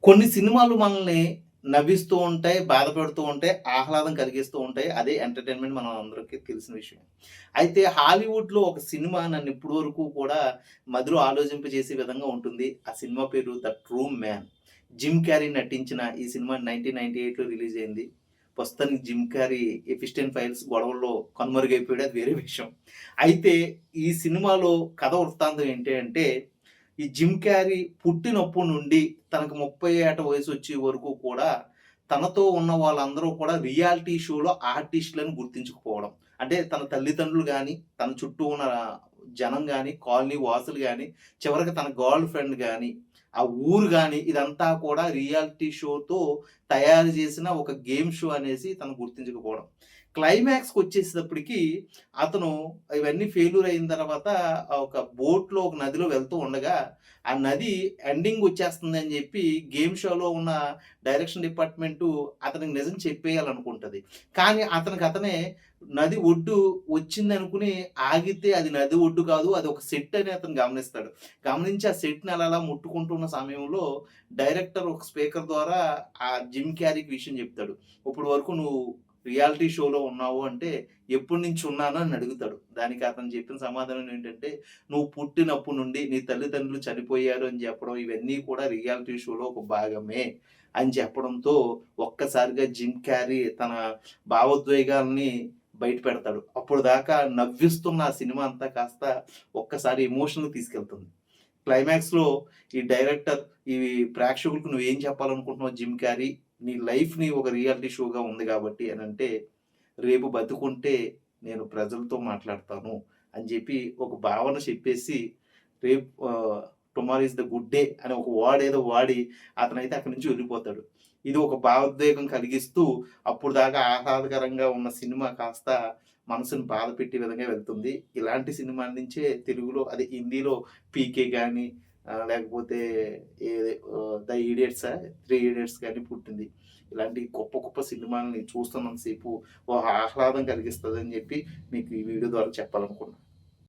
కొన్ని సినిమాలు మనల్ని నవ్విస్తూ ఉంటాయి, బాధపెడుతూ ఉంటాయి, ఆహ్లాదం కలిగిస్తూ ఉంటాయి. అదే ఎంటర్‌టైన్‌మెంట్ మనం అందరికి తెలిసిన విషయం. అయితే హాలీవుడ్‌లో ఒక సినిమా నన్ను ఇప్పటి వరకు కూడా మదిలో ఆలోచింపజేసే విధంగా ఉంటుంది. ఆ సినిమా పేరు 'the true man'. Jim Carrey నటించిన ఈ సినిమా 1998లో రిలీజ్ అయింది. ప్రస్తుతానికి జిమ్ క్యారీ 'ఎపిస్టైన్ ఫైల్స్' గొడవల్లో కనుమరుగైపోయాడు. అది వేరే విషయం. అయితే ఈ సినిమాలో కథ వృత్తాంతం ఏంటి అంటే ఈ జిమ్ క్యారీ పుట్టినప్పటి నుండి తనకు 30 ఏట వయసొచ్చే వరకు కూడా తనతో ఉన్న వాళ్ళందరూ కూడా రియాలిటీ షోలో ఆర్టిస్టులని గుర్తించకపోవడం. అంటే తన తల్లిదండ్రులు గాని, తన చుట్టూ ఉన్న జనం గాని, కాలనీ వాసులు గాని, చివరికి తన గర్ల్ ఫ్రెండ్ గాని, ఆ ఊరు గాని ఇదంతా కూడా రియాలిటీ షోతో తయారు చేసిన ఒక గేమ్ షో అనేసి తను గుర్తించకపోవడం. క్లైమాక్స్‌కొచ్చేసేటప్పటికి అతను ఇవన్నీ ఫెయిల్యూర్ అయిన తర్వాత ఒక బోట్‌లో ఒక నదిలో వెళ్తూ ఉండగా, ఆ నది ఎండింగ్ వచ్చేస్తుందని జెప్పి గేమ్ షోలో ఉన్న డైరెక్షన్ డిపార్ట్‌మెంటు అతనికి నిజం చెప్పేయాలనుకుంటది. కానీ అతనే నది ఒడ్డు వచ్చిందనుకుని ఆగితే అది నది ఒడ్డు కాదు. అది ఒక సెట్ అని అతను గమనిస్తాడు. గమనించి ఆ సెట్‌ని అలా ముట్టుకుంటున్న సమయంలో డైరెక్టర్ ఒక స్పీకర్ ద్వారా ఆ జిమ్ క్యారీకి విషయం చెప్తాడు. "ఇప్పటి వరకు నువ్వు రియాలిటీ షోలో ఉన్నావు అంటే ఎప్పటినుంచి ఉన్నాను అని అడుగుతాడు. దానికి అతను చెప్పిన సమాధానం ఏంటంటే, "నువ్వు పుట్టినప్పటి నుండి నీ తల్లిదండ్రులు చనిపోయారు అని చెప్పడం ఇవన్నీ కూడా రియాలిటీ షోలో ఒక భాగమే" అని చెప్పడంతో ఒక్కసారిగా జిమ్ క్యారీ తన భావోద్వేగాల్ని బయట పెడతాడు. అప్పటిదాకా నవ్విస్తున్న ఆ సినిమా అంతా కాస్త ఒక్కసారి ఎమోషనల్‌కి తీసుకెళ్తుంది. క్లైమాక్స్‌లో ఈ డైరెక్టర్ ఈ ప్రేక్షకులకు నువ్వేం చెప్పాలనుకుంటున్నావు జిమ్ క్యారీ? నీ లైఫ్‌ని ఒక రియాలిటీ షోగా ఉంది గాబట్టి అనంటే, రేపు బతికుంటే నేను ప్రజలతో మాట్లాడతాను అని జెప్పి ఒక భావన చెప్పేసి రేపు tomorrow is the good day అని ఒక వర్డ్ ఏదో వాడి అతనైతే అక్కడి నుంచి వెళ్ళిపోతాడు. ఇది ఒక భావోద్వేగం కలిగిస్తూ అప్పటిదాకా ఆహ్లాదకరంగా ఉన్న సినిమా కాస్త మనసుని బాధ పెట్టే విధంగా వెళ్తుంది. ఇలాంటి సినిమాల నుంచే తెలుగులో అదే హిందీలో 'పీకే' గాని లేకపోతే ఏది 'ద ఇడియట్సా' 'త్రీ ఇడియట్స్' గాని పుట్టింది. ఇలాంటి గొప్ప గొప్ప సినిమాల్ని చూస్తున్నంత సేపు ఓ ఆహ్లాదం కలిగిస్తదని జెప్పి మీకు ఈ వీడియో ద్వారా చెప్పాలనుకున్నా.